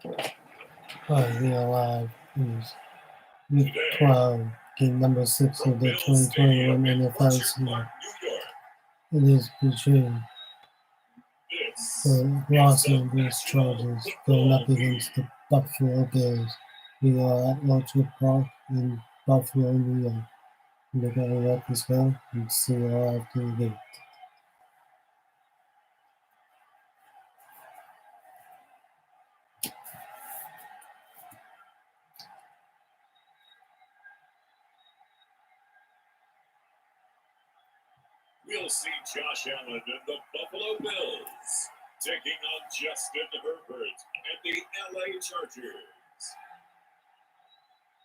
We are live. Is Week 12, game number 6 of the 2021 NFL season. It is between the Los Angeles Chargers going up against the Buffalo Bills. We are at Orchard Park in Buffalo, New York. We're going to let this go and see you all after the game. We'll see Josh Allen and the Buffalo Bills taking on Justin Herbert and the LA Chargers.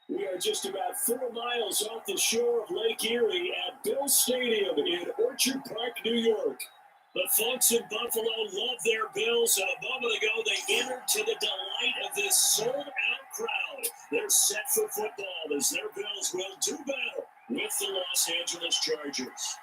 We are just about 4 miles off the shore of Lake Erie at Bill Stadium in Orchard Park, New York. The folks in Buffalo love their Bills, and a moment ago they entered to the delight of this sold-out crowd. They're set for football as their Bills will do battle with the Los Angeles Chargers.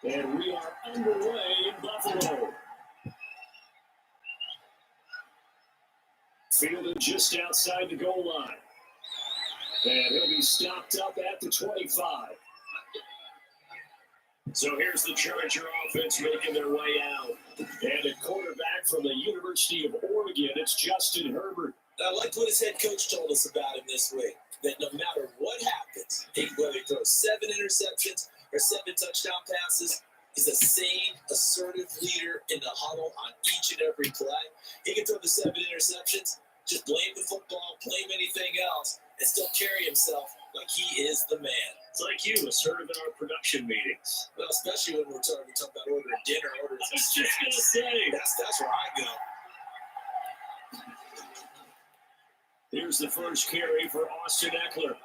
And we are underway in Buffalo. Fielded just outside the goal line. And he'll be stopped up at the 25. So here's the Charger offense making their way out. And a quarterback from the University of Oregon, it's Justin Herbert. I like what his head coach told us about him this week, that no matter what happens, whether he throws 7 interceptions or 7 touchdown passes, he's the same assertive leader in the huddle on each and every play. He can throw the 7 interceptions, just blame the football, blame anything else, and still carry himself like he is the man. It's like you, assertive in our production meetings. Well, especially when we're talking about ordering dinner, ordering I was just going to say. That's where I go. Here's the first carry for Austin Eckler.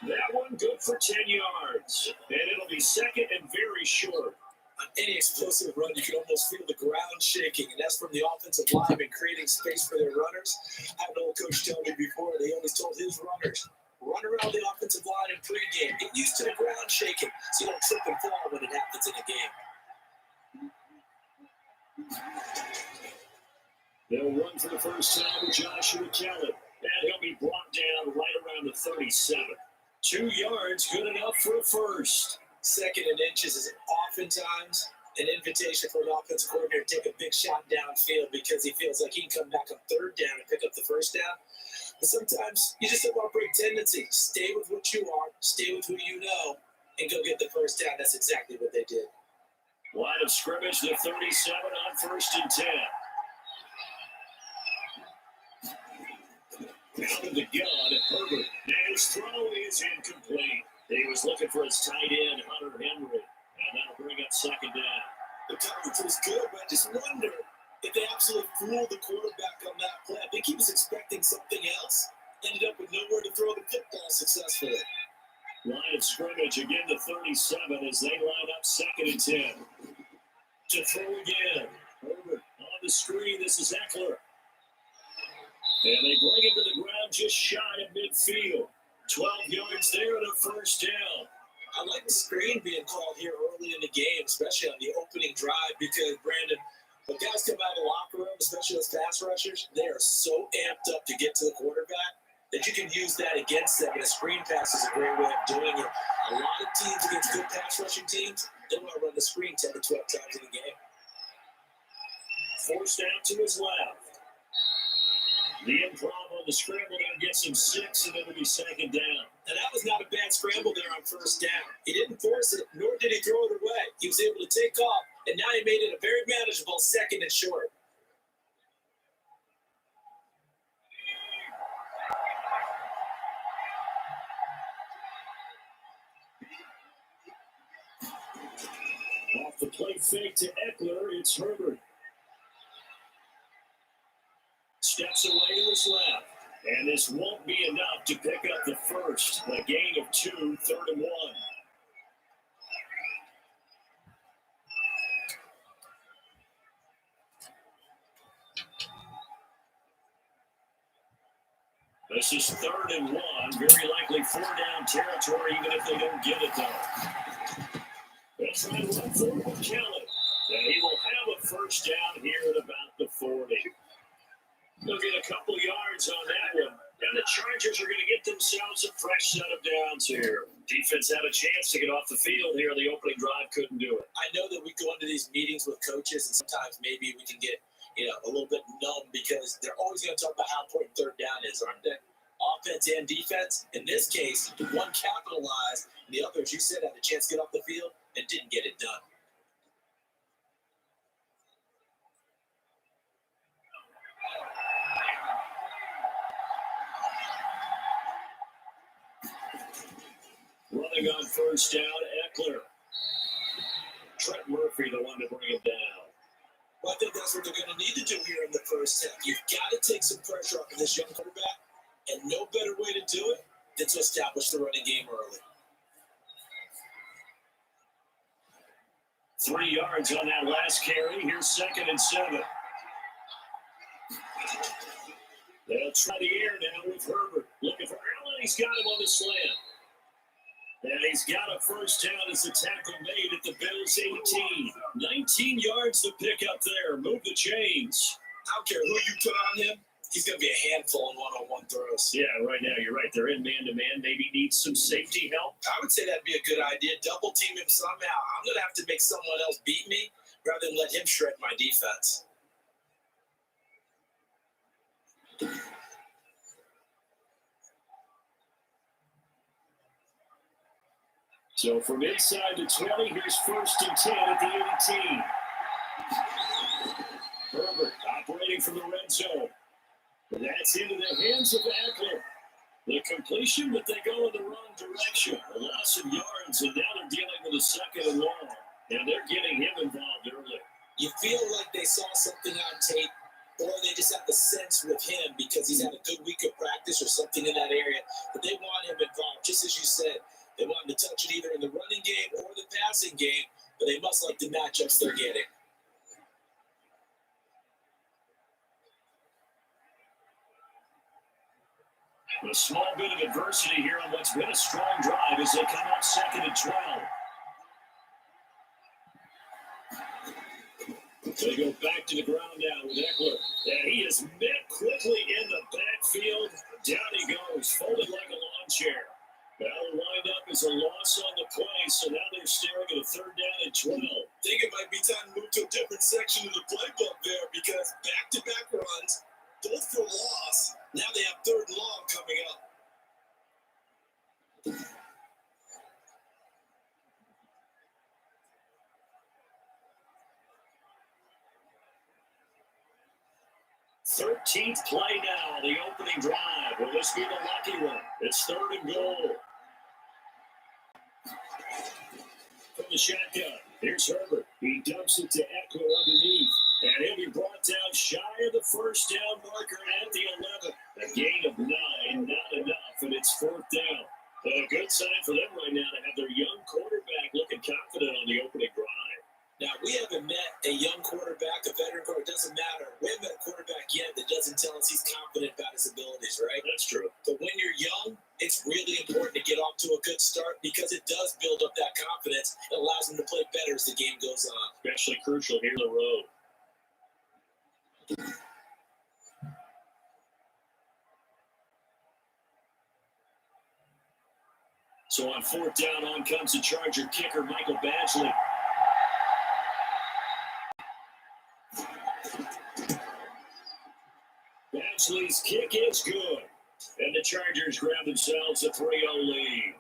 That one good for 10 yards. And it'll be second and very short. On any explosive run, you can almost feel the ground shaking, and that's from the offensive linemen creating space for their runners. I had an old coach tell me before, they always told his runners, run around the offensive line in pregame. Get used to the ground shaking so you don't trip and fall when it happens in a game. They'll run for the first time with Joshua Kellett. And he'll be brought down right around the 37. 2 yards, good enough for a first. Second and inches is oftentimes an invitation for an offensive coordinator to take a big shot downfield because he feels like he can come back on third down and pick up the first down. But sometimes you just have a break tendency. Stay with what you are, stay with who you know, and go get the first down. That's exactly what they did. Line of scrimmage, the 37 on first and 10. Out of the gun, Herbert. And his throw is incomplete. He was looking for his tight end, Hunter Henry. And that'll bring up second down. The coverage was good, but I just wonder if they absolutely fooled the quarterback on that play. I think he was expecting something else. Ended up with nowhere to throw the football successfully. Line of scrimmage, again the 37 as they line up second and 10. To throw again. Herbert on the screen. This is Eckler. And they bring him to the ground just shy of midfield. 12 yards there and a first down. I like the screen being called here early in the game, especially on the opening drive, because, Brandon, when guys come out of the locker room, especially those pass rushers, they are so amped up to get to the quarterback that you can use that against them. And a screen pass is a great way of doing it. A lot of teams against good pass rushing teams, they want to run the screen 10 to 12 times in a game. Forced out to his left. The improv on the scramble there gets him 6, and it'll be second down. And that was not a bad scramble there on first down. He didn't force it, nor did he throw it away. He was able to take off, and now he made it a very manageable second and short. Off the play fake to Eckler, it's Herbert. steps away to his left. And this won't be enough to pick up the first. A gain of 2, 3rd and 1. This is 3rd and 1. Very likely 4-down territory, even if they don't get it, though. That's right, run forward with Kelly. And he will have a first down here at about the 40. They'll get a couple yards on that one. And the Chargers are going to get themselves a fresh set of downs here. Defense had a chance to get off the field here. The opening drive couldn't do it. I know that we go into these meetings with coaches, and sometimes maybe we can get a little bit numb because they're always going to talk about how important 3rd down is, aren't they? Offense and defense. In this case, one capitalized, and the other, as you said, had a chance to get off the field and didn't get it done. Running on first down, Eckler. Trent Murphy, the one to bring it down. Well, I think that's what they're going to need to do here in the first half. You've got to take some pressure off of this young quarterback, and no better way to do it than to establish the running game early. 3 yards on that last carry. Here's 2nd and 7. They'll try the air now with Herbert. Looking for Allen. He's got him on the slant. And he's got a first down as the tackle made at the Bills' 18. 19 yards to pick up there. Move the chains. I don't care who you put on him. He's going to be a handful in one-on-one throws. Yeah, right now you're right. They're in man-to-man. Maybe needs some safety help. I would say that'd be a good idea. Double team him somehow. I'm going to have to make someone else beat me rather than let him shred my defense. So from inside the 20, here's 1st and 10 at the 18. Herbert operating from the red zone. And that's into the hands of Eckler. The completion, but they go in the wrong direction. A loss of yards, and now they're dealing with a 2nd and long. And they're getting him involved early. You feel like they saw something on tape, or they just have the sense with him because he's had a good week of practice or something in that area. But they want him involved, just as you said. They want him to touch it either in the running game or the passing game, but they must like the matchups they're getting. A small bit of adversity here on what's been a strong drive as they come up 2nd and 12. They go back to the ground now with Eckler. And he is met quickly in the backfield. Down he goes, folded like a lawn chair. That'll wind up as a loss on the play, so now they're staring at a 3rd down and 12. I think it might be time to move to a different section of the playbook there because back-to-back runs, both for loss. Now they have 3rd and long coming up. Thirteenth play now, the opening drive. Will this be the lucky one? It's 3rd and goal. From the shotgun, here's Herbert. He dumps it to Eckler underneath. And he'll be brought down shy of the first down marker at the 11. A gain of 9, not enough, and it's 4th down. But a good sign for them right now to have their young quarterback looking confident on the opening drive. Now, we haven't met a young quarterback, a veteran quarterback, it doesn't matter. We haven't met a quarterback yet that doesn't tell us he's confident about his abilities, right? That's true. But when you're young, it's really important to get off to a good start because it does build up that confidence. It allows them to play better as the game goes on. Especially crucial here on the road. So on 4th down, on comes the Charger kicker, Michael Badgley. Badgley's kick is good. And the Chargers grab themselves a 3-0 lead.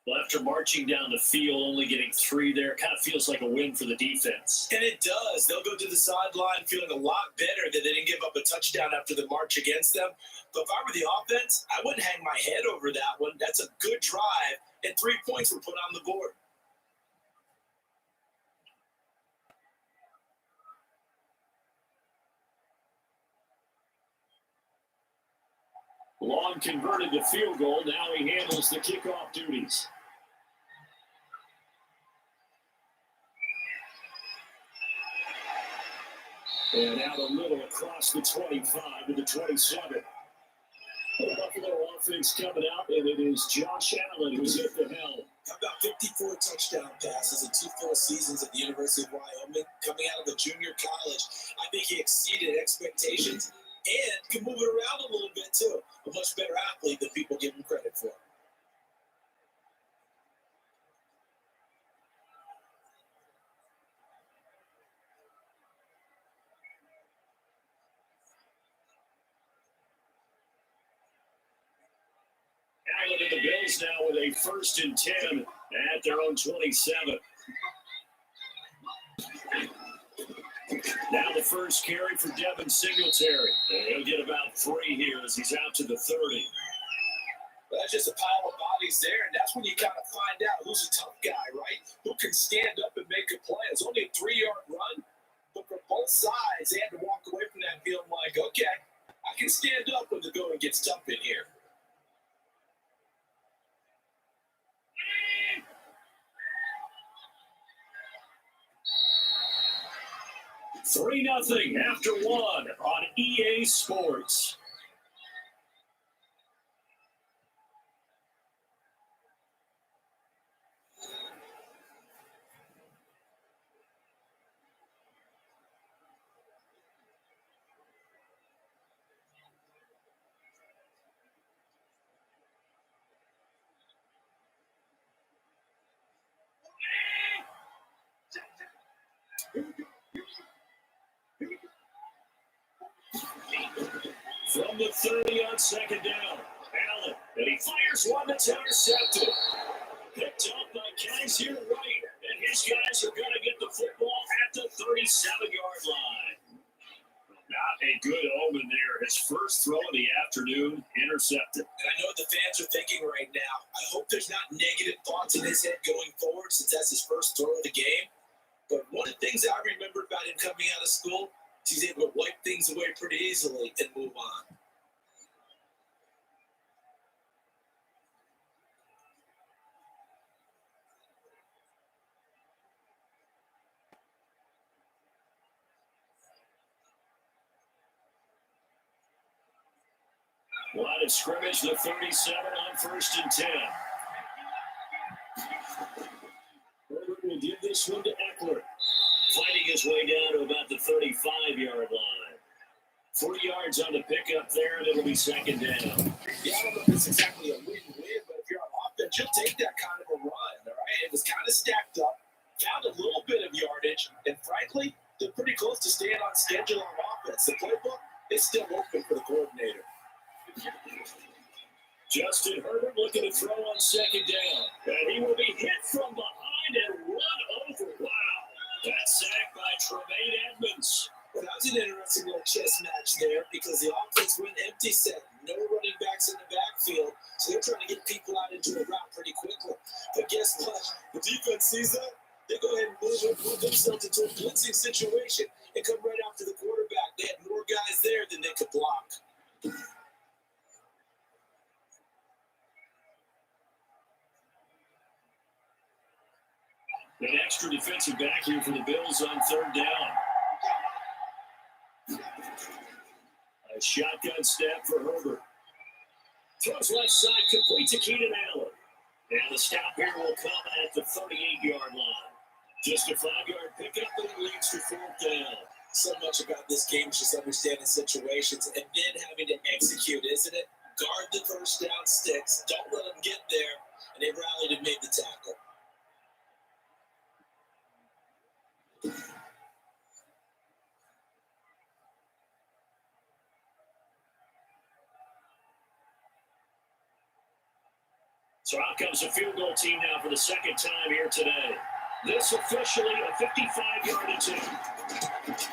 Well, after marching down the field, only getting 3 there, kind of feels like a win for the defense. And it does. They'll go to the sideline feeling a lot better that they didn't give up a touchdown after the march against them. But if I were the offense, I wouldn't hang my head over that one. That's a good drive, and 3 points were put on the board. Long converted the field goal. Now he handles the kickoff duties. And out a little across the 25 to the 27. The Buffalo offense coming out, and it is Josh Allen who's hit the helm. How about 54 touchdown passes in 2 full seasons at the University of Wyoming? Coming out of a junior college, I think he exceeded expectations and can move it around a little bit too. A much better athlete than people give him credit for. Allen and the Bills now with a 1st and 10 at their own 27. Now the first carry for Devin Singletary. He'll get about 3 here as he's out to the 30. But that's just a pile of bodies there, and that's when you kind of find out who's a tough guy, right? Who can stand up and make a play. It's only a 3-yard run, but for both sides, they had to walk away from that feeling like, okay, I can stand up when the going gets tough in here. 3-0 after 1 on EA Sports. From the 30 on 2nd down, Allen, and he fires one that's intercepted. Picked up by Kaiser Wright, and his guys are going to get the football at the 37-yard line. Not a good omen there. His first throw of the afternoon, intercepted. And I know what the fans are thinking right now. I hope there's not negative thoughts in his head going forward since that's his first throw of the game. But one of the things I remember about him coming out of school, he's able to wipe things away pretty easily and move on. Line of scrimmage, the 37 on 1st and 10. Herbert will give this one to Eckler. Fighting his way down to about the 35-yard line. 4 yards on the pickup there, and it'll be 2nd down. Yeah, I don't know if it's exactly a win-win, but if you're on offense, you'll take that kind of a run, all right? It was kind of stacked up, found a little bit of yardage, and frankly, they're pretty close to staying on schedule on offense. The playbook is still open for the coordinator. Justin Herbert looking to throw on 2nd down. And he will be hit from behind and run over. Wow. That's sacked by Tremaine Edmonds. Well, that was an interesting little chess match there because the offense went empty set. No running backs in the backfield. So they're trying to get people out into a route pretty quickly. But guess what? The defense sees that. They go ahead and move themselves into a blitzing situation and come right after the quarterback. They had more guys there than they could block. An extra defensive back here for the Bills on 3rd down. A shotgun snap for Herbert. Throws left side, complete to Keenan Allen. And the stop here will come at the 38-yard line. Just a 5-yard pickup, but it leads to 4th down. So much about this game is just understanding situations and then having to execute, isn't it? Guard the first down sticks. Don't let them get there. And they rallied and made the tackle. So out comes the field goal team now for the 2nd time here today. This officially a 55-yard attempt.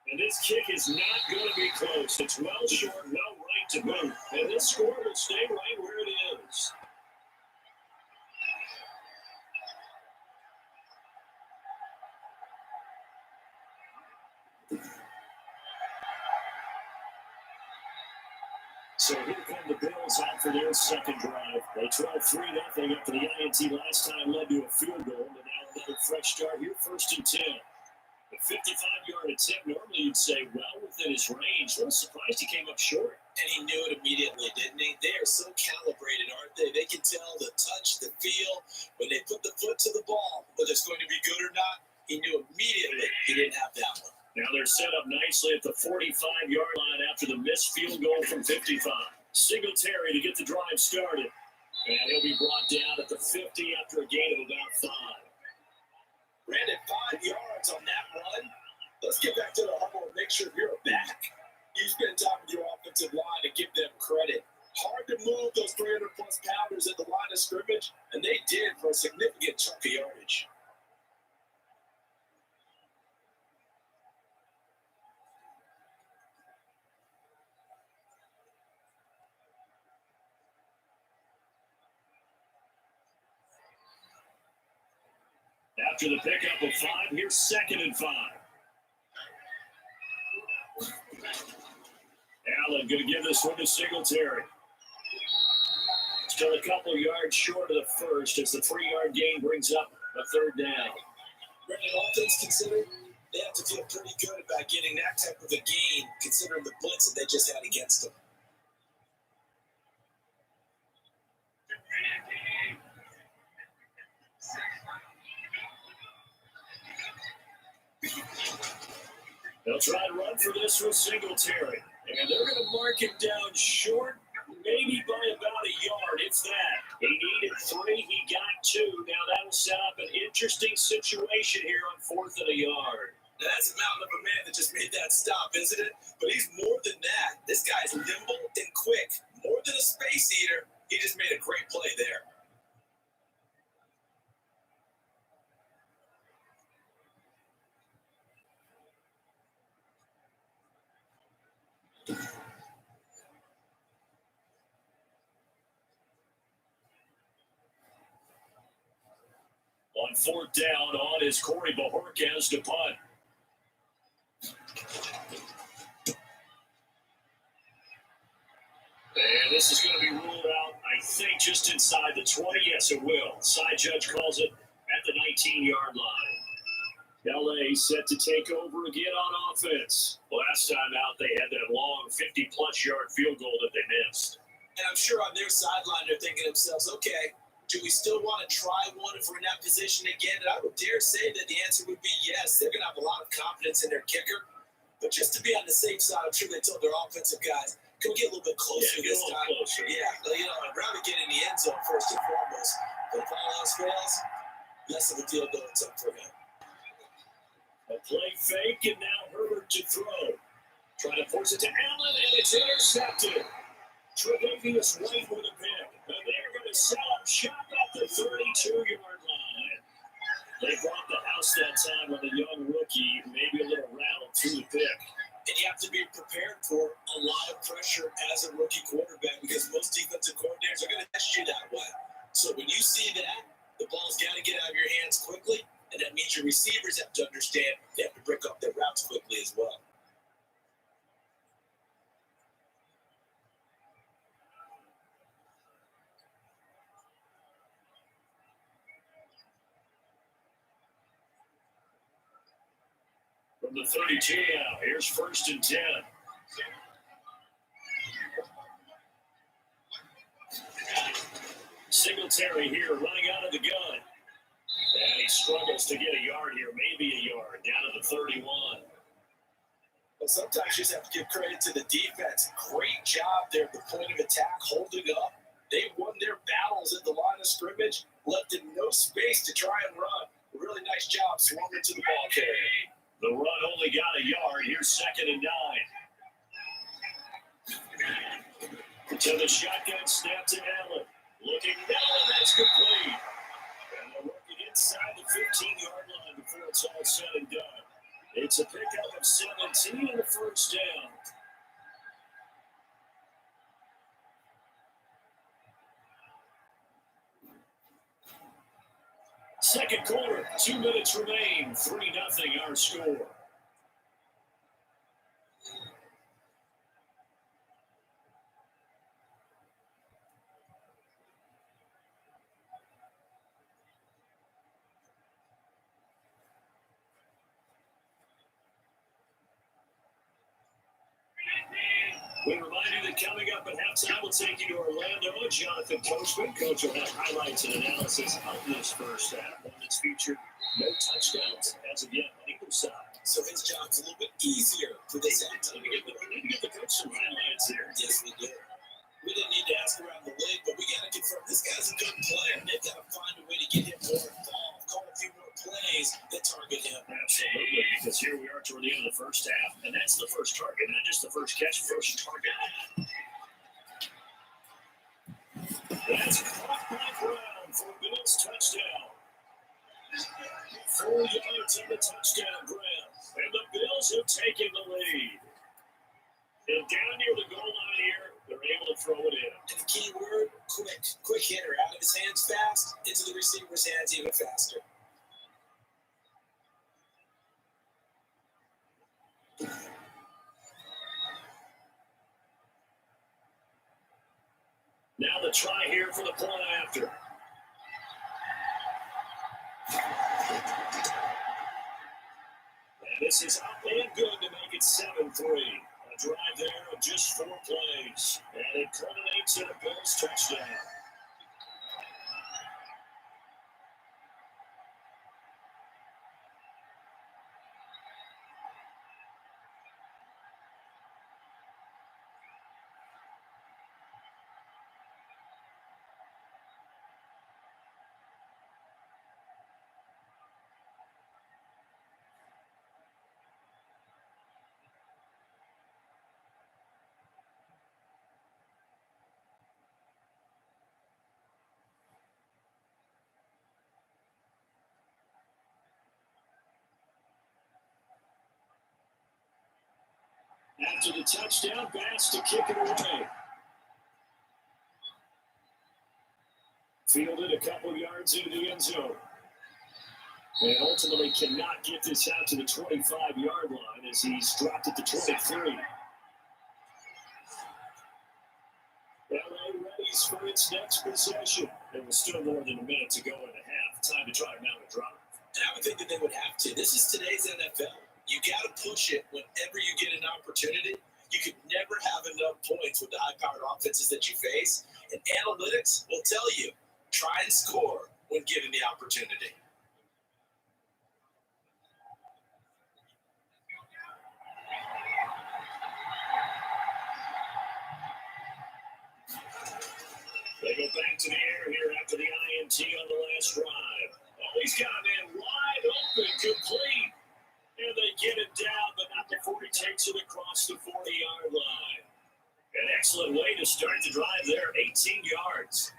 And this kick is not going to be close. It's well short, well right to boot. And this score will stay right where it is. So here come the Bills out for their second drive. They trailed 3-0 after the INT last time led to a field goal. But now another fresh start here, 1st and 10. A 55-yard attempt, normally you'd say well within his range. A little surprised he came up short. And he knew it immediately, didn't he? They are so calibrated, aren't they? They can tell the touch, the feel. When they put the foot to the ball, whether it's going to be good or not, he knew immediately he didn't have that one. Now they're set up nicely at the 45-yard line after the missed field goal from 55. Singletary to get the drive started. And he'll be brought down at the 50 after a gain of about 5. Brandon, 5 yards on that run. Let's get back to the huddle and make sure you're back. You spend time with your offensive line to give them credit. Hard to move those 300-plus pounders at the line of scrimmage, and they did for a significant chunk of yardage. After the pickup of 5, here's 2nd and 5. Allen going to give this one to Singletary. Still a couple yards short of the first as the 3-yard gain brings up a 3rd down. Brendan, all things considered, they have to feel pretty good about getting that type of a gain considering the blitz that they just had against them. They'll try to run for this with Singletary. And they're going to mark him down short, maybe by about a yard, if that. He needed 3, he got 2. Now that'll set up an interesting situation here on 4th and a yard. Now that's a mountain of a man that just made that stop, isn't it? But he's more than that. This guy's nimble and quick. More than a space eater. He just made a great play there. On 4th down, on is Corey Bojorquez to punt. And this is going to be ruled out, I think, just inside the 20. Yes, it will. Side judge calls it at the 19-yard line. LA set to take over again on offense. Last time out, they had that long 50-plus yard field goal that they missed. And I'm sure on their sideline, they're thinking to themselves, okay, do we still want to try one if we're in that position again? And I would dare say that the answer would be yes. They're going to have a lot of confidence in their kicker. But just to be on the safe side, I'm sure they told their offensive guys, can we get a little bit closer this time? Closer. Yeah, I'd rather get in the end zone first and foremost. But if all else fails, less of a field goal it's up for him. A play fake, and now Herbert to throw. Trying to force it to Allen, and it's intercepted. Tre'Davious White with a pick. And they're going to set up shop at the 32-yard line. They brought the house that time with a young rookie, maybe a little rattled through the pick. And you have to be prepared for a lot of pressure as a rookie quarterback because most defensive coordinators are going to test you that way. So when you see that, the ball's got to get out of your hands quickly, and that means your receivers have to understand they have to break up their routes quickly as well. From the 32 now, here's 1st and 10. Singletary here running out of the gun. And he struggles to get a yard here, maybe a yard, down to the 31. But sometimes you just have to give credit to the defense. Great job there at the point of attack, holding up. They won their battles at the line of scrimmage, left them no space to try and run. A really nice job swarming to the ball carrier. The run only got a yard. Here's 2nd and 9. To the shotgun snap to Allen. Looking down, and that's complete. And they're working inside the 15-yard line before it's all said and done. It's a pickup of 17 and a 1st down. Second quarter, 2 minutes remain. 3-0 our score. We remind you that coming up at halftime, we'll take you to Orlando. Jonathan Coachman. Coach will have highlights and analysis of this first half. One that's featured no touchdowns as of yet on either side. So his job's a little bit easier for this halftime. We need to get the coach some highlights here. Yes, we do. We didn't need to ask around the league, but we got to confirm this guy's a good player. They've got to find a way to get him more involved, call a few more plays that target him. Absolutely, because here we are toward the end of the first half, and that's the first target, not just the first catch, first target. That's caught by Brown for a Bills touchdown. 4 yards on the touchdown, Brown. And the Bills have taken the lead. And down near the goal line here, they're able to throw it in. And the key word, quick. Quick hitter. Out of his hands fast, into the receiver's hands even faster. Now the try here for the point after. And this is up and good to make it 7-3. A drive there of just 4 plays. And it culminates in a Bills touchdown. After the touchdown, Bass to kick it away. Fielded a couple yards into the end zone. And ultimately cannot get this out to the 25-yard line as he's dropped it to 23. LA readies for its next possession. There was still more than a minute to go in the half. Time to try to mount a drive. And I would think that they would have to. This is today's NFL. You got to push it whenever you get an opportunity. You could never have enough points with the high-powered offenses that you face. And analytics will tell you, try and score when given the opportunity. They go back to the air here after the INT on the last drive. Oh, he's got a man wide open, complete. And they get it down, but not before he takes it across the 40-yard line. An excellent way to start the drive there, 18 yards.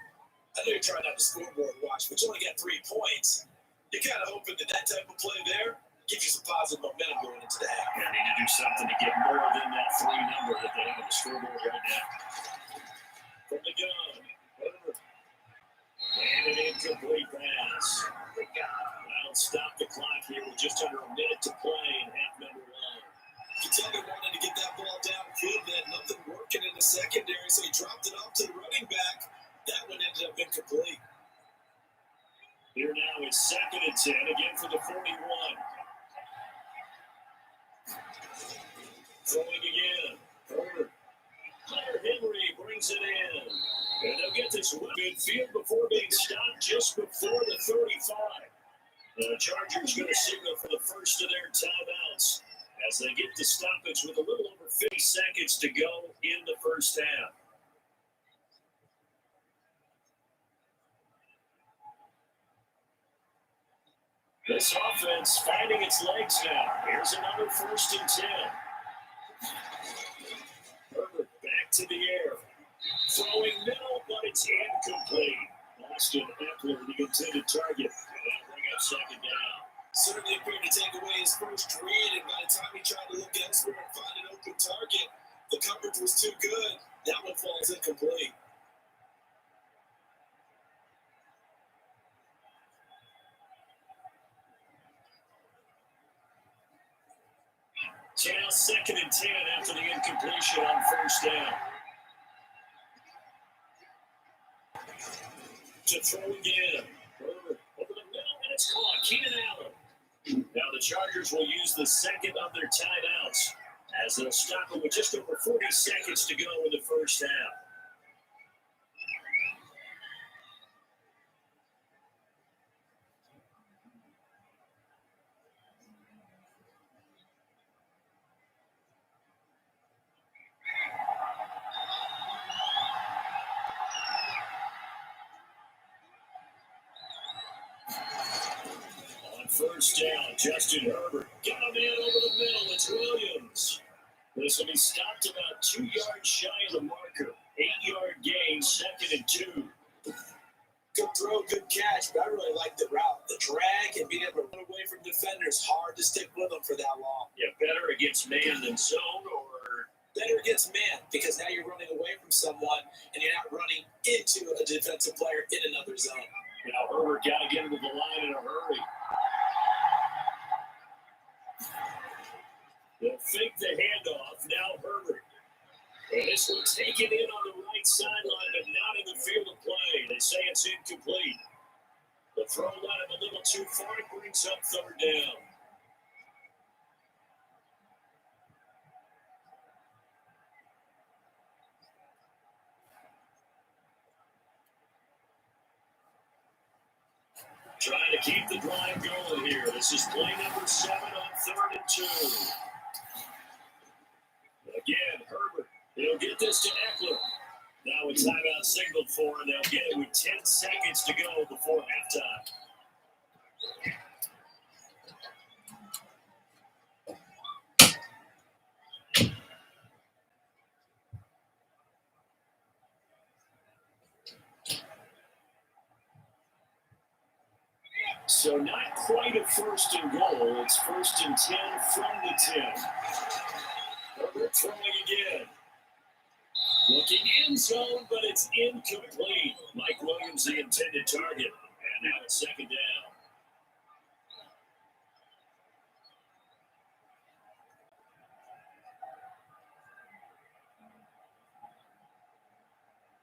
I know you're trying out the scoreboard watch, but you only got 3 points. You're kind of hoping that that type of play there gives you some positive momentum going into the half. Yeah, they need to do something to get more than that 3 number that they have on the scoreboard right now. From the gun, and an incomplete pass. That'll stop the clock here with just under a minute to play in half number 1. Kentucky wanted to get that ball downfield, but had nothing working in the secondary, so he dropped it off to the running back. That one ended up incomplete. Here now is 2nd and 10, again for the 41. Throwing again. Hunter Henry brings it in. And they'll get this midfield before being stopped just before the 35. The Chargers going to signal for the first of their timeouts as they get the stoppage with a little over 50 seconds to go in the first half. This offense finding its legs now. Here's another 1st and 10. Herbert back to the air. Throwing middle, but it's incomplete. Austin Eckler, the intended target. And that'll bring up 2nd down. Certainly appeared to take away his first read, and by the time he tried to look elsewhere and find an open target, the coverage was too good. That one falls incomplete. Now 2nd and 10 after the incompletion on 1st down. To throw again. Herbert over the middle, and it's caught. Keenan Allen. Now the Chargers will use the 2nd of their timeouts as they'll stop it with just over 40 seconds to go in the first half. First down, Justin Herbert. Got a man over the middle. It's Williams. This will be stopped about 2 yards shy of the marker. 8-yard gain, 2nd and 2. Good throw, good catch, but I really like the route. The drag and being able to run away from defenders, hard to stick with them for that long. Yeah, better against man than zone, or better against man, because now you're running away from someone and you're not running into a defensive player in another zone. Now Herbert got to get into the line in a hurry. They'll fake the handoff. Now Herbert. And this will take it in on the right sideline, but not in the field of play. They say it's incomplete. The throw led him a little too far. It brings up 3rd down. Trying to keep the drive going here. This is play number 7 on 3rd and 2. Again, Herbert. He'll get this to Eckler. Now a timeout signaled for, and they'll get it with 10 seconds to go before halftime. So not quite a 1st and goal. It's 1st and 10 from the 10. Herbert throwing again. Looking end zone, but it's incomplete. Mike Williams, the intended target. And now it's 2nd down.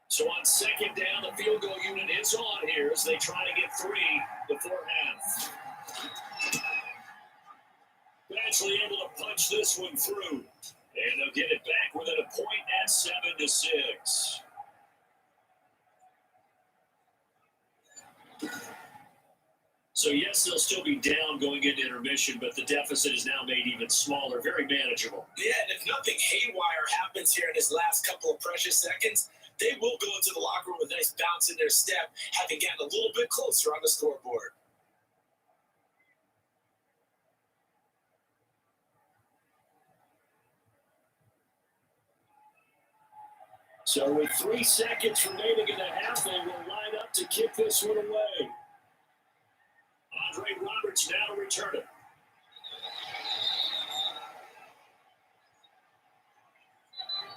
So on 2nd down, the field goal unit is on here as they try to get 3 before half. Actually able to punch this one through. And they'll get it back within a point at 7-6. So yes, they'll still be down going into intermission, but the deficit is now made even smaller, very manageable. Yeah, and if nothing haywire happens here in his last couple of precious seconds, they will go into the locker room with a nice bounce in their step, having gotten a little bit closer on the scoreboard. So with 3 seconds remaining in the half, they will line up to kick this one away. Andre Roberts now to return it.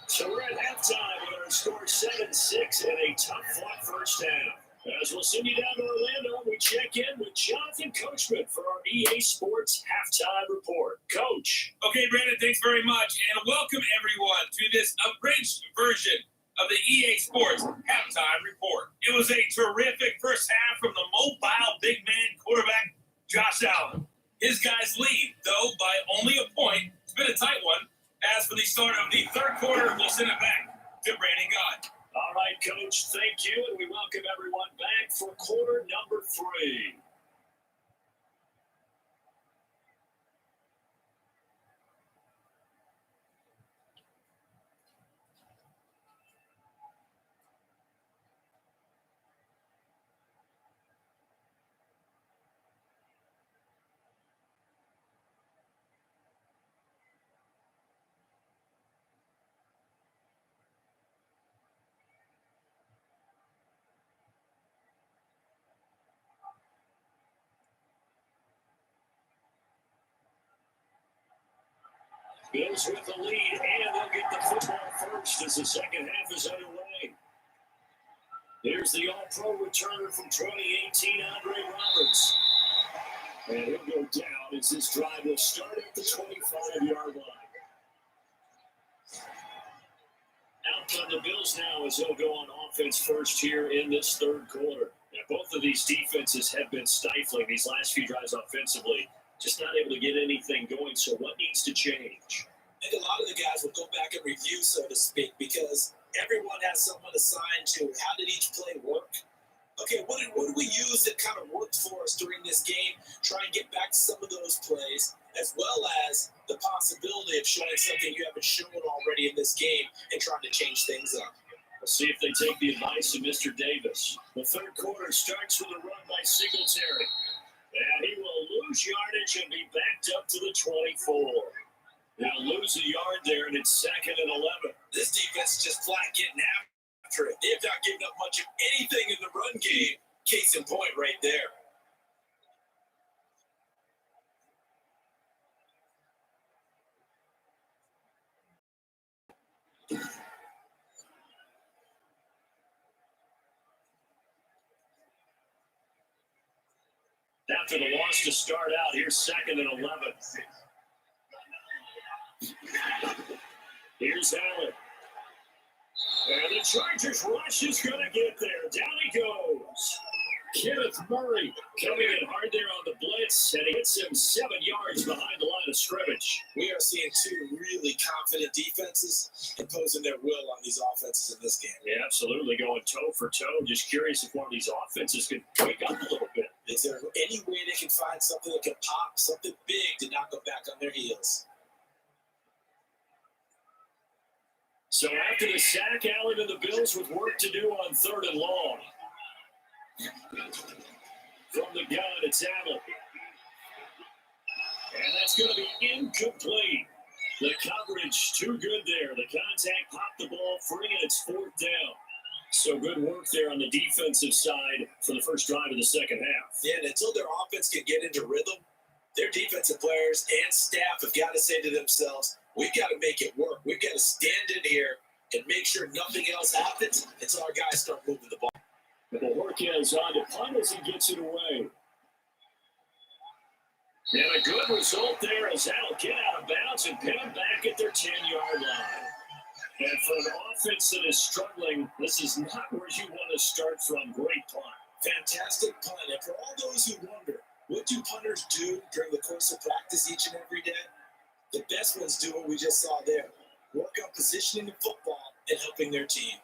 So we're at halftime with our score 7-6 and a tough-fought first half. As we'll send you down to Orlando, we check in with Jonathan Coachman for our EA Sports Halftime Report. Coach. Okay, Brandon, thanks very much. And welcome, everyone, to this abridged version of the EA Sports Halftime Report. It was a terrific first half from the mobile big man quarterback, Josh Allen. His guys lead, though, by only a point. It's been a tight one. As for the start of the third quarter, we'll send it back to Brandon Gott. All right, Coach, thank you, and we welcome everyone back for quarter number 3. Bills with the lead, and they'll get the football first as the second half is underway. Here's the All-Pro returner from 2018, Andre Roberts. And he'll go down as this drive will start at the 25-yard line. Out come the Bills now as they'll go on offense first here in this third quarter. Now, both of these defenses have been stifling these last few drives offensively. Just not able to get anything going, so what needs to change? I think a lot of the guys will go back and review, so to speak, because everyone has someone assigned to how did each play work. Okay, what did we use that kind of worked for us during this game? Try and get back to some of those plays, as well as the possibility of showing something you haven't shown already in this game and trying to change things up. We'll see if they take the advice of Mr. Davis. The third quarter starts with a run by Singletary. And he will lose yardage and be backed up to the 24. They'll lose a yard there, and it's 2nd and 11. This defense is just flat getting after it. They have not given up much of anything in the run game. Case in point right there. After the loss to start out, here's 2nd and 11. Here's Allen. And the Chargers rush is going to get there. Down he goes. Kenneth Murray coming in hard there on the blitz, and he hits him 7 yards behind the line of scrimmage. We are seeing two really confident defenses imposing their will on these offenses in this game. Yeah, absolutely, going toe for toe. Just curious if one of these offenses could wake up a little bit. Is there any way they can find something that can pop, something big to knock them back on their heels? So after the sack, Allen and the Bills with work to do on 3rd and long. From the gun, it's Allen. And that's going to be incomplete. The coverage too good there. The contact popped the ball free, and it's 4th down. So good work there on the defensive side for the first drive of the second half. Yeah, and until their offense can get into rhythm, their defensive players and staff have got to say to themselves, we've got to make it work. We've got to stand in here and make sure nothing else happens until our guys start moving the ball. Bojorquez on to punt as he gets it away. And a good result there as that'll get out of bounds and pin them back at their 10-yard line. And for an offense that is struggling, this is not where you want to start from. Great punt. Fantastic punt. And for all those who wonder, what do punters do during the course of practice each and every day? The best ones do what we just saw there. Work on positioning the football and helping their team.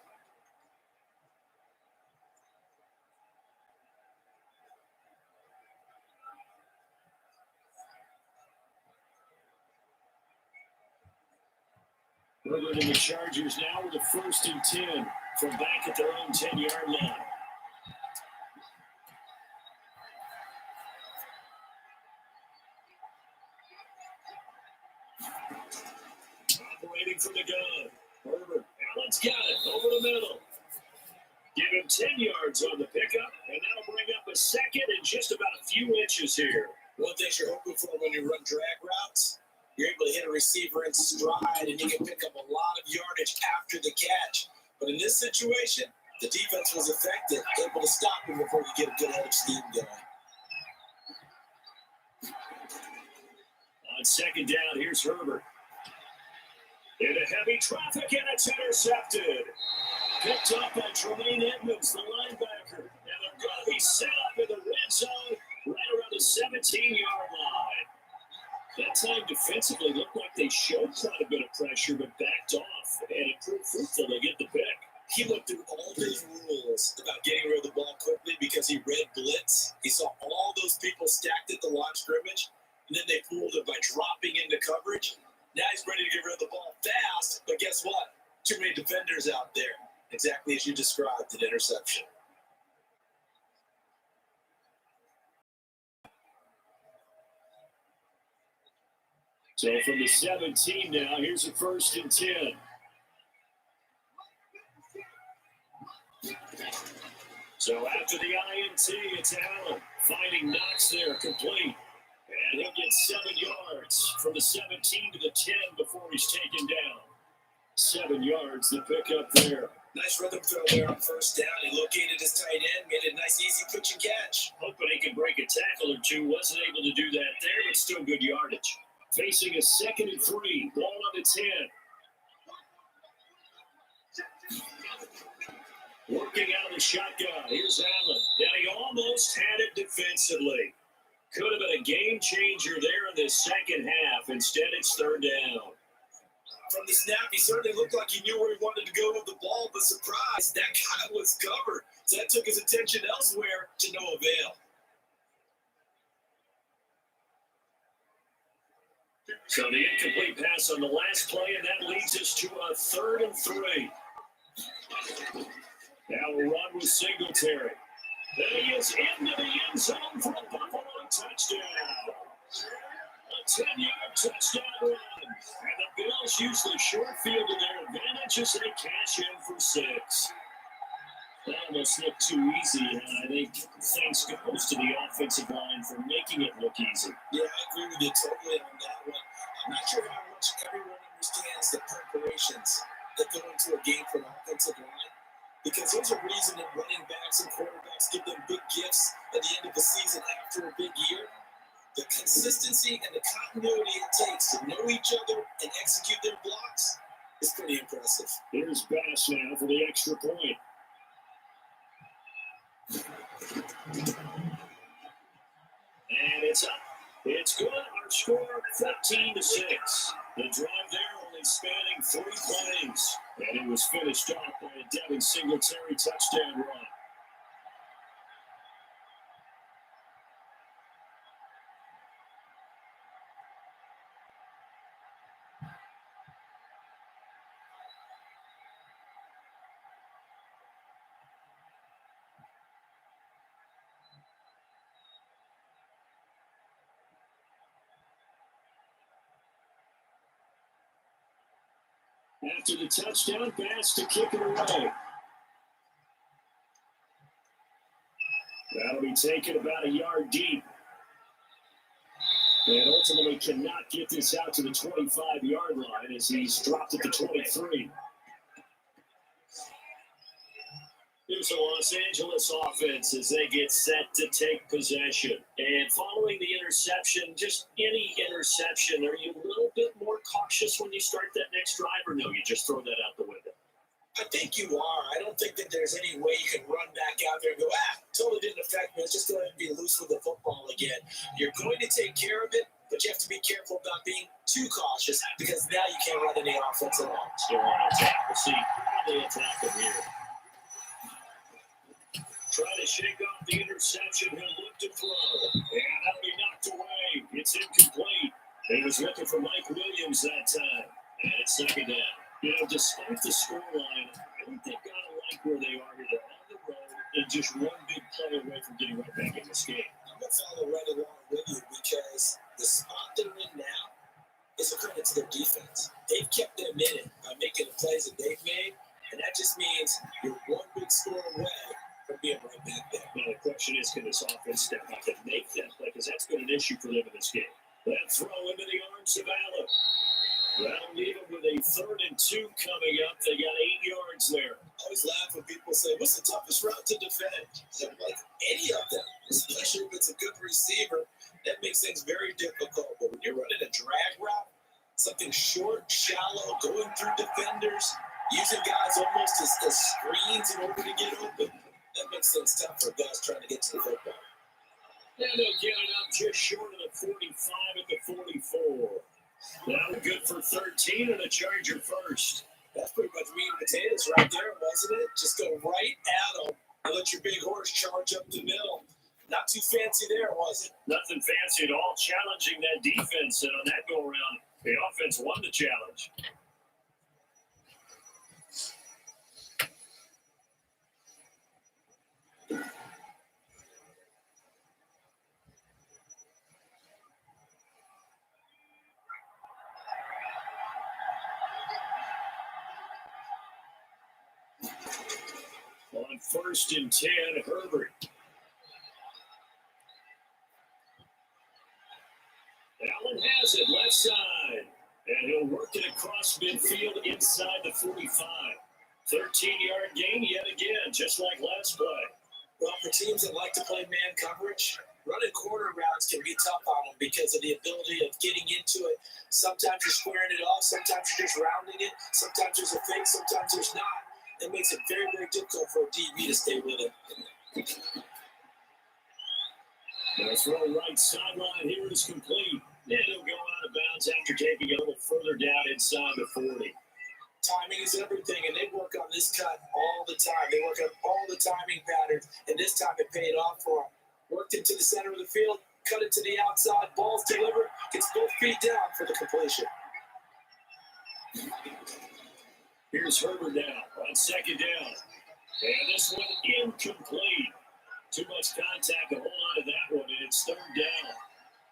Herbert and the Chargers now with a 1st and 10 from back at their own 10-yard line. Operating from the gun. Herbert. Allen's got it over the middle. Give him 10 yards on the pickup, and that'll bring up a 2nd and just about a few inches here. One thing you're hoping for when you run drag routes, you're able to hit a receiver in stride, and you can pick up a lot of yardage after the catch. But in this situation, the defense was effective, able to stop him before you get a good head of steam going. On 2nd down, here's Herbert. Into heavy traffic, and it's intercepted. Picked up by Tremaine Edmonds, the linebacker. And they're going to be set up in the red zone right around the 17-yard line. That time defensively looked like they showed quite a bit of pressure, but backed off, and it proved fruitful to get the pick. He looked through all his rules about getting rid of the ball quickly because he read blitz. He saw all those people stacked at the line of scrimmage, and then they fooled it by dropping into coverage. Now he's ready to get rid of the ball fast, but guess what? Too many defenders out there. Exactly as you described, an interception. So from the 17 now, here's a 1st and 10. So after the INT, it's Allen finding Knox there, complete. And he'll get 7 yards from the 17 to the 10 before he's taken down. 7 yards, the pickup there. Nice rhythm throw there on 1st down. He located his tight end, made a nice easy pitch and catch. Hoping he could break a tackle or two. Wasn't able to do that there, but still good yardage. Facing a 2nd and 3. Ball on the 10. Working out of the shotgun. Here's Allen. And he almost had it defensively. Could have been a game changer there in the second half. Instead, it's 3rd down. From the snap, he certainly looked like he knew where he wanted to go with the ball, but surprise, that guy was covered. So that took his attention elsewhere to no avail. So the incomplete pass on the last play, and that leads us to a 3rd and 3. Now a run with Singletary. Then he is into the end zone for a Buffalo touchdown. A 10-yard touchdown run. And the Bills use the short field to their advantage as they cash in for 6. That almost looked too easy, and I think thanks goes to the offensive line for making it look easy. Yeah, I agree with you totally on that one. I'm not sure how much everyone understands the preparations that go into a game for an offensive line, because there's a reason that running backs and quarterbacks give them big gifts at the end of the season after a big year. The consistency and the continuity it takes to know each other and execute their blocks is pretty impressive. Here's Bass now for the extra point. And it's up. It's good. Our score 14-6. The drive there only spanning 3 plays. And it was finished off by a Devin Singletary touchdown run. After the touchdown, Bass to kick it away. That'll be taken about a yard deep. And ultimately cannot get this out to the 25-yard line as he's dropped at the 23. Here's the Los Angeles offense as they get set to take possession. And following the interception, just any interception, are you a little bit more cautious when you start that next drive, or no, you just throw that out the window? I think you are. I don't think that there's any way you can run back out there and go, totally didn't affect me. Let's just go ahead and be loose with the football again. You're going to take care of it, but you have to be careful about being too cautious because now you can't run any offense at all. Still on attack. We'll see how they attack him here. Trying to shake off the interception. He'll look to throw. And that'll be knocked away. It's incomplete. He was looking for Mike Williams that time. And it's 2nd down. You know, despite the scoreline, I think they've got to like where they are here. They're on the road and just one big play away from getting right back in this game. I'm going to follow right along with you because the spot they're in now is a credit to their defense. They've kept them in it by making the plays that they've made. And that just means you're one big score away from being right back there. Now, the question is, can this offense step up and make that play? Because that's been an issue for them in this game. That throw into the arms of Allen. That'll leave them with a 3rd and 2 coming up. They got 8 yards there. I always laugh when people say, what's the toughest route to defend? I'm like, any of them, especially if it's a good receiver, that makes things very difficult. But when you're running a drag route, something short, shallow, going through defenders, using guys almost as screens in order to get open, that makes things tough for guys trying to get to the football. And they'll get it up just short of the 45 at the 44. Now good for 13 and a Charger first. That's pretty much meat and potatoes right there, wasn't it? Just go right at them and let your big horse charge up the middle. Not too fancy there, was it? Nothing fancy at all, challenging that defense. And on that go-around, the offense won the challenge. On 1st and 10, Herbert. Allen has it left side, and he'll work it across midfield inside the 45. 13-yard gain yet again, just like last play. Well, for teams that like to play man coverage, running corner routes can be tough on them because of the ability of getting into it. Sometimes you're squaring it off, sometimes you're just rounding it, sometimes there's a fake, sometimes there's not. It makes it very, very difficult for a DB to stay with it. The throw right sideline here is complete. And he'll go out of bounds after taking a little further down inside the 40. Timing is everything, and they work on this cut all the time. They work on all the timing patterns, and this time it paid off for them. Worked it to the center of the field, cut it to the outside, ball's delivered, gets both feet down for the completion. Here's Herbert now on second down. And this one incomplete. Too much contact to hold on to that one, and it's third down.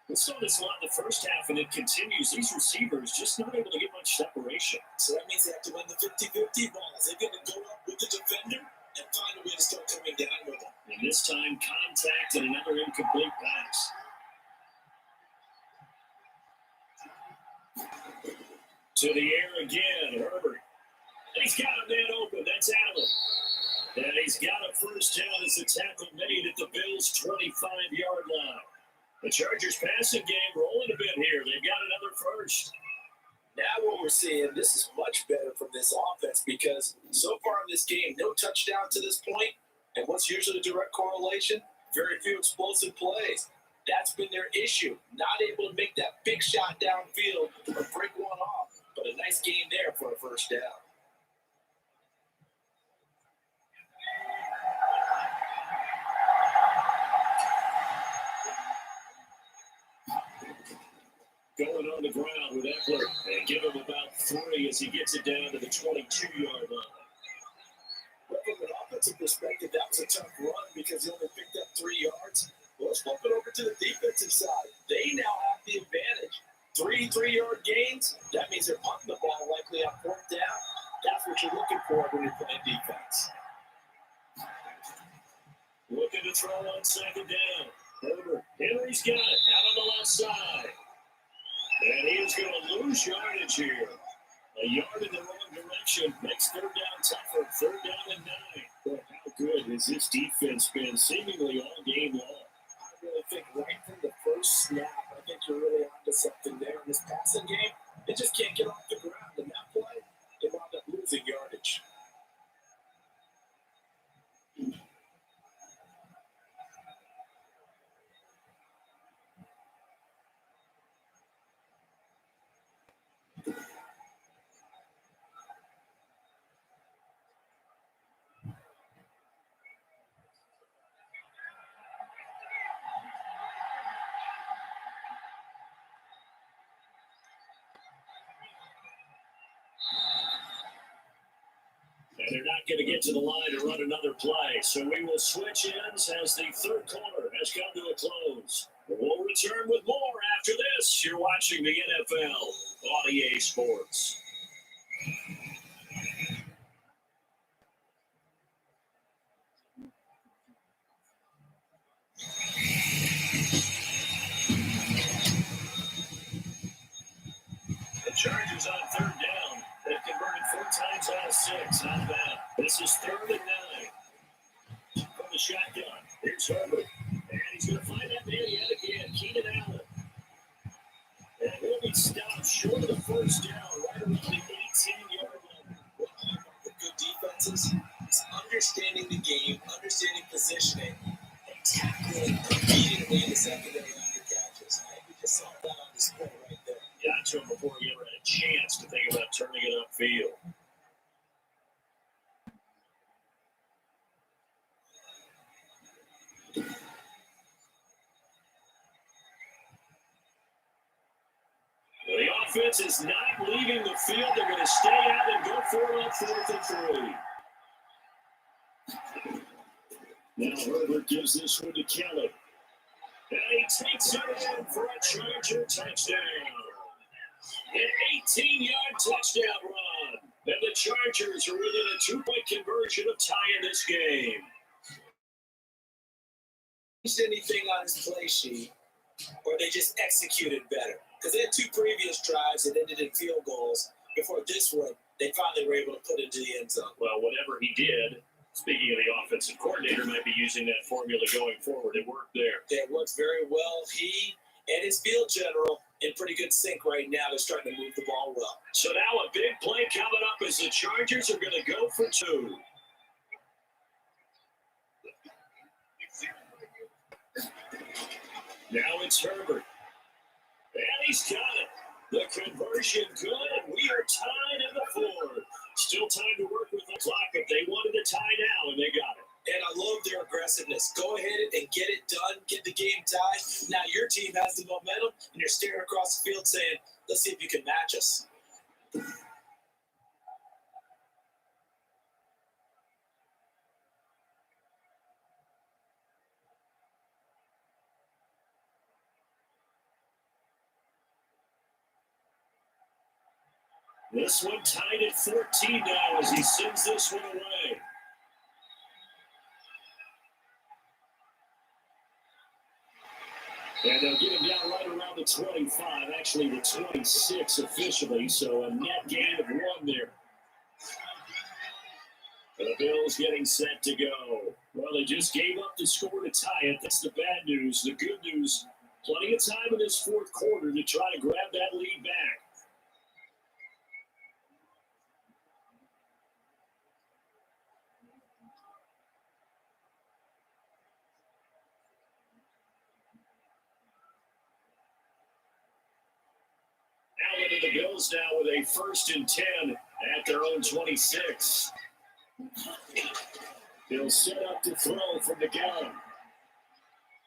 We saw this a lot in the first half, and it continues. These receivers just not able to get much separation. So that means they have to win the 50-50 balls. They're going to go up with the defender and find a way to start coming down with them. And this time, contact and another incomplete pass. To the air again, Herbert. He's got a man open. That's Allen. And he's got a first down as a tackle made at the Bills' 25-yard line. The Chargers' passing game rolling a bit here. They've got another first. Now what we're seeing, this is much better from this offense because so far in this game, no touchdown to this point. And what's usually a direct correlation? Very few explosive plays. That's been their issue. Not able to make that big shot downfield or break one off. But a nice game there for a first down. Going on the ground with Eckler and give him about 3 as he gets it down to the 22-yard line. Well, from an offensive perspective, that was a tough run because he only picked up 3 yards. Well, let's flip it over to the defensive side. They now have the advantage. 3 3-yard gains, that means they're punting the ball likely on fourth down. That's what you're looking for when you're playing defense. Looking to throw on second down. Herbert. Henry's got it out on the left side. And he is going to lose yardage here. A yard in the wrong direction makes third down tougher. Third down and 9. But how good has this defense been seemingly all game long? I really think right from the first snap, I think you're really onto something there in this passing game. They just can't get off the ground. In that play, they wound up losing yardage. And they're not going to get to the line to run another play. So we will switch ends as the third quarter has come to a close. We'll return with more after this. You're watching the NFL on EA Sports. The Chargers on third down. They've converted 4 times out of 6. Not bad. This is third and 9. From the shotgun. Here's Herbert. And he's going to find that man yet again. Keenan Allen. And he'll be stopped short of the first down, right around the 18-yard line. What I like about the good defenses is understanding the game, understanding positioning, and tackling immediately in the secondary after catches. I think we just saw that on display right there. Got to him before he ever had a chance to think about turning it upfield. The offense is not leaving the field. They're going to stay out and go for it on 4th and 3. Now Herbert gives this one to Kelly. And he takes it in for a Charger touchdown. An 18-yard touchdown run. And the Chargers are within a 2-point conversion of tying this game. Anything on his play sheet, or they just executed better? Because they had 2 previous drives that ended in field goals. Before this one, they finally were able to put it into the end zone. Well, whatever he did, speaking of the offensive coordinator, might be using that formula going forward. It worked there. It worked very well. He and his field general in pretty good sync right now. They're starting to move the ball well. So now a big play coming up as the Chargers are going to go for 2. Now it's Herbert. And he He's got it. The conversion good, and we are tied in the fourth. Still time to work with the clock, but they wanted to tie now, and they got it. And I love their aggressiveness. Go ahead and get it done. Get the game tied. Now your team has the momentum, and you're staring across the field saying, let's see if you can match us. This one tied at 14 now as he sends this one away. And they'll get him down right around the 25, actually the 26 officially, so a net gain of 1 there. The Bills getting set to go. Well, they just gave up the score to tie it. That's the bad news. The good news, plenty of time in this fourth quarter to try to grab that lead back. Allen and the Bills now with a 1st and 10 at their own 26. He'll set up to throw from the gun.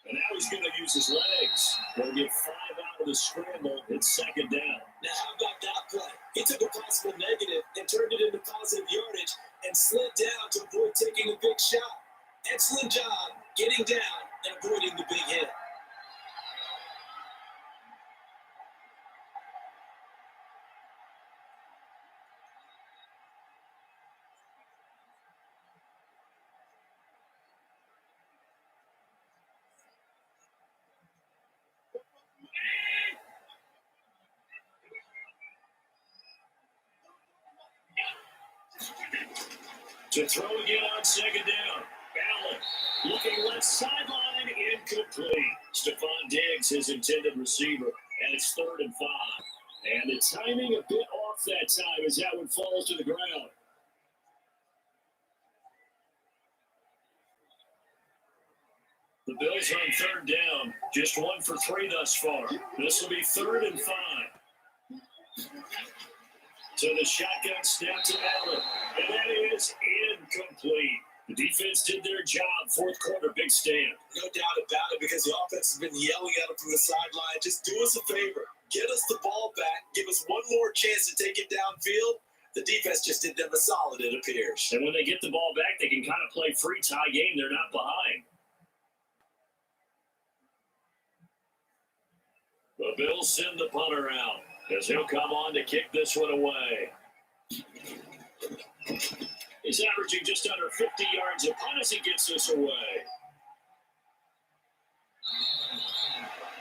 And now he's going to use his legs. They'll get 5 out of the scramble. It's 2nd down. Now, how about that play? He took a possible negative and turned it into positive yardage and slid down to avoid taking a big shot. Excellent job getting down and avoiding the big hit. To throw again on 2nd down. Allen looking left sideline, incomplete. Stephon Diggs, his intended receiver, and it's 3rd and 5. And the timing a bit off that time as that one falls to the ground. The Bills on 3rd down, just 1 for 3 thus far. This will be 3rd and 5. So the shotgun snap to Allen, and that is incomplete. The defense did their job. 4th quarter, big stand. No doubt about it, because the offense has been yelling at him from the sideline. Just do us a favor. Get us the ball back. Give us one more chance to take it downfield. The defense just did them a solid, it appears. And when they get the ball back, they can kind of play free tie game. They're not behind. The Bills send the punter out as he'll come on to kick this one away. He's averaging just under 50 yards a punt as he gets this away.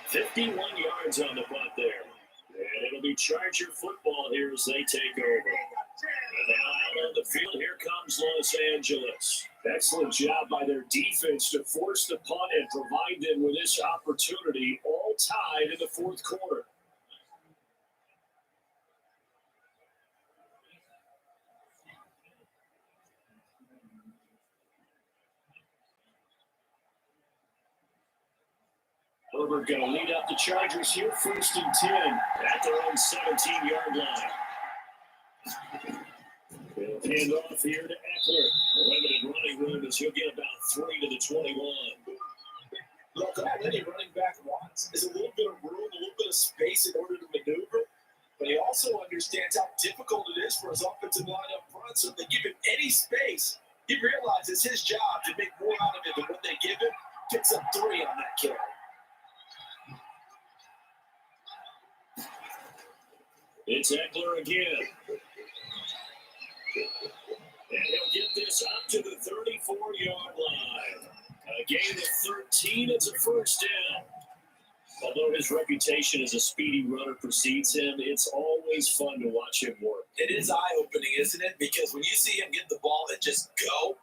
51 yards on the punt there. And it'll be Charger football here as they take over. And now out on the field, here comes Los Angeles. Excellent job by their defense to force the punt and provide them with this opportunity, all tied in the 4th quarter. Herbert going to lead up the Chargers here, 1st and 10 at their own 17-yard line. They'll hand off here to Eckler. Limited running room as he'll get about 3 to the 21. Look, all any running back wants is a little bit of room, a little bit of space in order to maneuver. But he also understands how difficult it is for his offensive line up front. So if they give him any space, he realizes his job to make more out of it than what they give him. Picks up 3 on that carry. It's Eckler again. And he'll get this up to the 34-yard line. A gain of 13, it's a 1st down. Although his reputation as a speedy runner precedes him, it's always fun to watch him work. It is eye-opening, isn't it? Because when you see him get the ball and just go,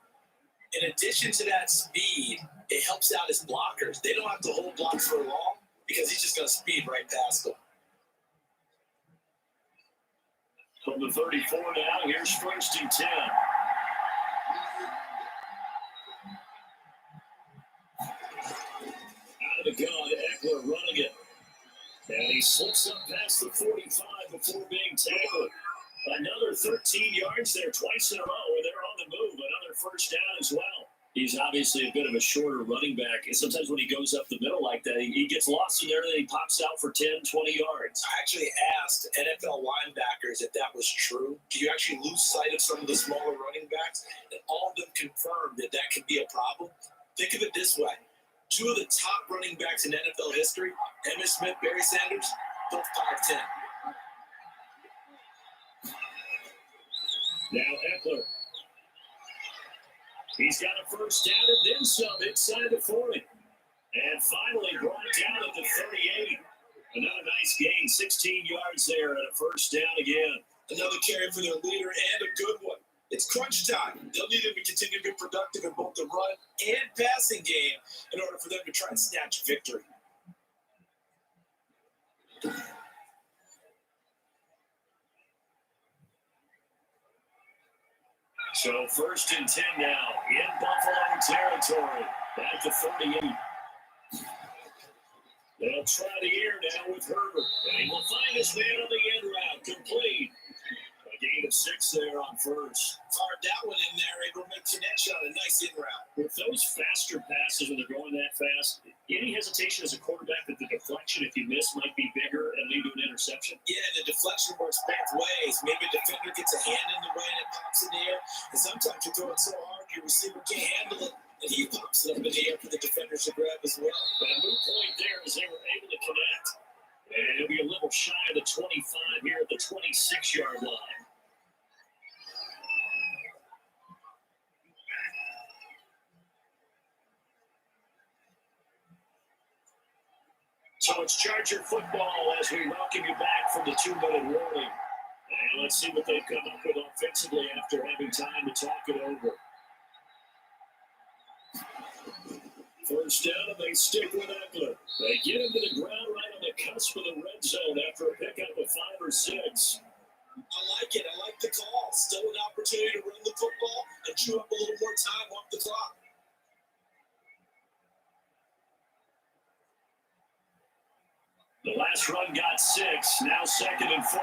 in addition to that speed, it helps out his blockers. They don't have to hold blocks for long because he's just going to speed right past them. From the 34 now, here's 1st and 10. Out of the gun, Eckler running it. And he slips up past the 45 before being tackled. Another 13 yards there twice in a row, where they're on the move. Another first down as well. He's obviously a bit of a shorter running back. And sometimes when he goes up the middle like that, he gets lost in there, and then he pops out for 10, 20 yards. I actually asked NFL linebackers if that was true. Do you actually lose sight of some of the smaller running backs? And all of them confirmed that that could be a problem. Think of it this way. Two of the top running backs in NFL history, Emmitt Smith, Barry Sanders, both 5'10". Now Eckler. He's got a first down and then some inside the 40. And finally brought down at the 38. Another nice gain, 16 yards there and a first down again. Another carry for their leader and a good one. It's crunch time. They'll need him to continue to be productive in both the run and passing game in order for them to try and snatch victory. So 1st and 10 now in Buffalo territory. At the 38. They'll try the air now with Herbert. And he will find his man on the end route. Complete. A gain of 6 there on first. Fired that one in there, able to make connection on a nice in route. With those faster passes, when they're going that fast, any hesitation as a quarterback that the deflection, if you miss, might be bigger and lead to an interception? Yeah, the deflection works both ways. Maybe a defender gets a hand in the way and it pops in the air. And sometimes you throw it so hard your receiver can't handle it, and he pops it up in the air for the defenders to grab as well. But a moot point there is they were able to connect. And it'll be a little shy of the 25 here at the 26-yard line. So it's Charger football as we welcome you back from the 2-minute warning. And let's see what they've come up with offensively after having time to talk it over. First down, and they stick with Eckler. They get him to the ground right on the cusp of the red zone after a pickup of 5 or 6. I like it. I like the call. Still an opportunity to run the football and chew up a little more time off the clock. The last run got 6, now 2nd and 4.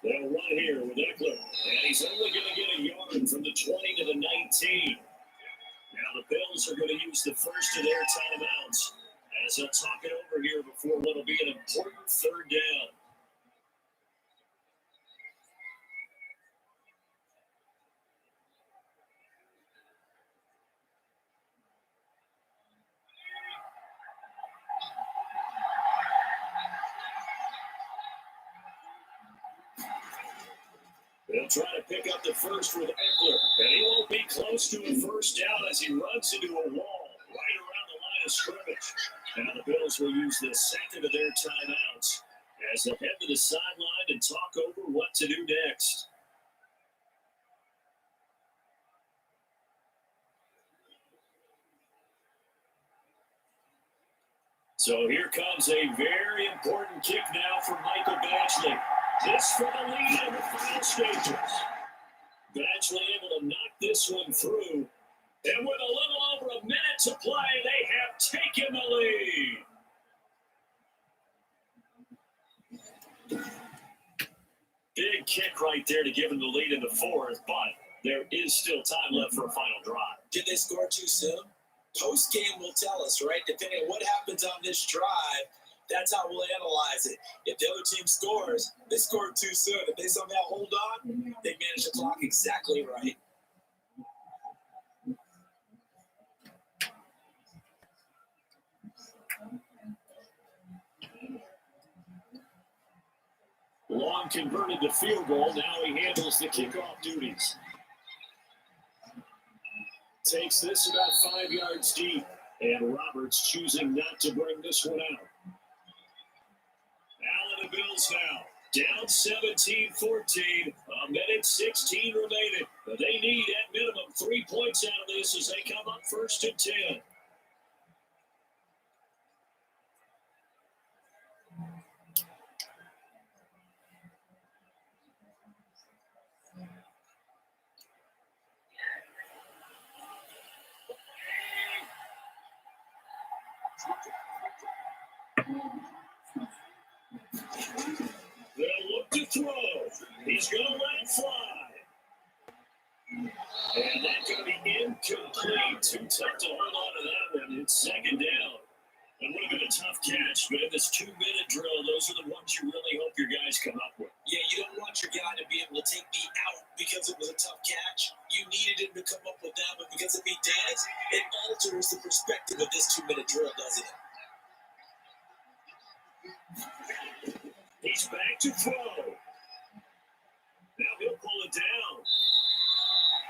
They'll run here with Eckler, and he's only going to get a yard from the 20 to the 19. Now the Bills are going to use the first of their timeouts as they'll talk it over here before what'll be an important 3rd down. They'll try to pick up the first with Eckler, and he won't be close to a first down as he runs into a wall right around the line of scrimmage. Now the Bills will use the 2nd of their timeouts as they'll head to the sideline and talk over what to do next. So here comes a very important kick now for Michael Badgley. This for the lead in the final stages. Badgley able to knock this one through. And with a little over a minute to play, they have taken the lead. Big kick right there to give them the lead in the 4th, but there is still time left for a final drive. Did they score too soon? Post game will tell us, right? Depending on what happens on this drive, that's how we'll analyze it. If the other team scores, they scored too soon. If they somehow hold on, they manage the clock exactly right. Long converted the field goal. Now he handles the kickoff duties. Takes this about 5 yards deep. And Roberts choosing not to bring this one out. Allen the Bills now. Down 17-14. A minute 16 remaining. But they need at minimum 3 points out of this as they come up 1st and 10. They'll look to throw. He's going to let it fly. And that's going to be incomplete. Too tough to hold on to that one. It's second down. It would have been a tough catch, but in this 2-minute drill, those are the ones you really hope your guys come up with. Yeah, you don't want your guy to be able to take me out because it was a tough catch. You needed him to come up with that one because if he does, it alters the perspective of this 2-minute drill, doesn't it? He's back to throw. Now he'll pull it down.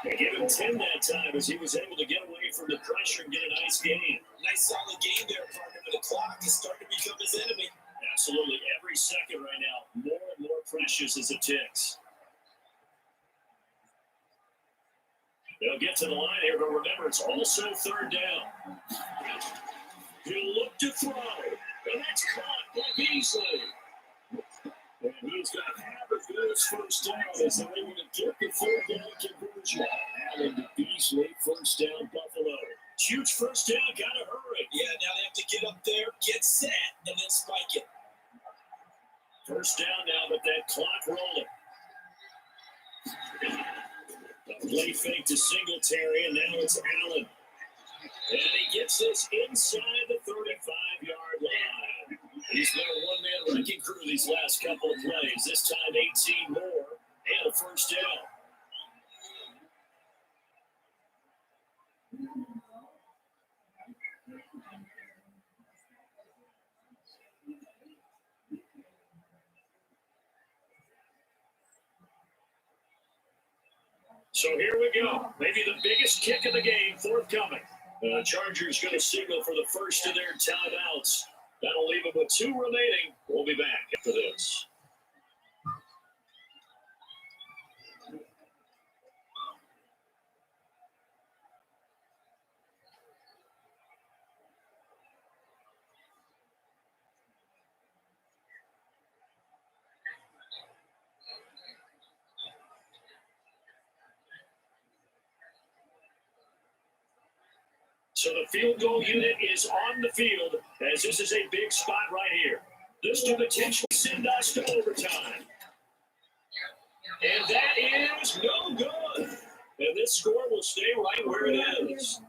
They gave him 10 that time as he was able to get away from the pressure and get a nice gain. Nice solid game there, partner, but the clock is starting to become his enemy. Absolutely. Every second right now, more and more precious as it ticks. They'll get to the line here, but remember, it's also third down. He'll look to throw, and that's caught by Beasley. And he's got half of his first down as they're able to get the third down conversion. Allen to Beasley, first down Buffalo. Huge first down, gotta hurry. Yeah, now they have to get up there, get set, and then spike it. First down now, but that clock rolling. A play fake to Singletary, and now it's Allen. And he gets this inside the 35-yard line. He's been a one-man wrecking crew these last couple of plays. This time 18 more and a first down. So here we go. Maybe the biggest kick of the game forthcoming. The Chargers going to signal for the first of their timeouts. That'll leave them with 2 remaining. We'll be back after this. So the field goal unit is on the field as this is a big spot right here. This to potentially send us to overtime. And that is no good. And this score will stay right where it is.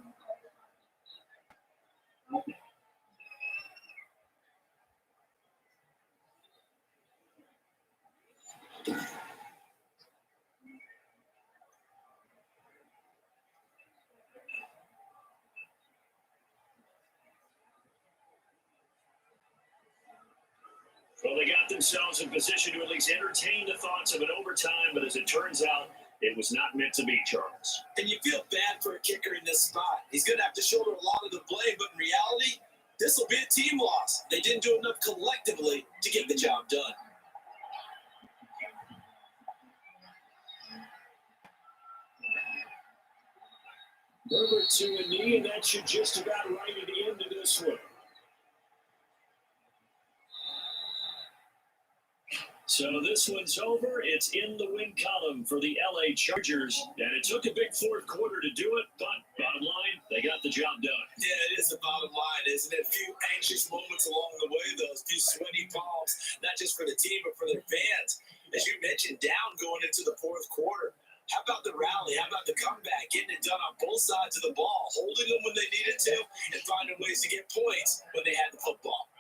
Well, they got themselves in position to at least entertain the thoughts of an overtime, but as it turns out, it was not meant to be, Charles. And you feel bad for a kicker in this spot. He's going to have to shoulder a lot of the blame, but in reality, this will be a team loss. They didn't do enough collectively to get the job done. Herbert to a knee, and that should just about right at the end of this one. So this one's over. It's in the win column for the LA Chargers. And it took a big fourth quarter to do it, but bottom line, they got the job done. Yeah, it is the bottom line, isn't it? A few anxious moments along the way, those few sweaty palms, not just for the team, but for their fans. As you mentioned, down going into the fourth quarter. How about the rally? How about the comeback? Getting it done on both sides of the ball, holding them when they needed to, and finding ways to get points when they had the football.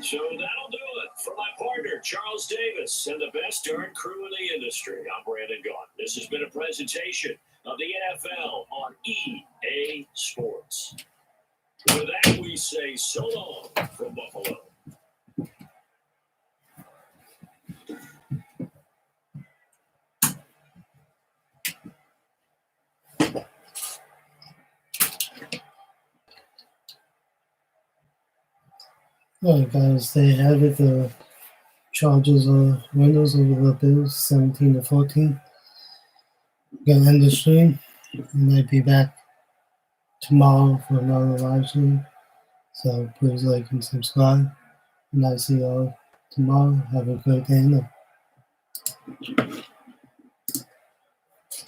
So that'll do it for my partner, Charles Davis, and the best darn crew in the industry. I'm Brandon Gaughan. This has been a presentation of the NFL on EA Sports. With that, we say so long from Buffalo. Alright, guys, they have it. The Chargers are winners over the Bills, 17-14. Gonna end the stream, and I'll be back tomorrow for another live stream. So please like and subscribe. And I'll see y'all tomorrow. Have a great day.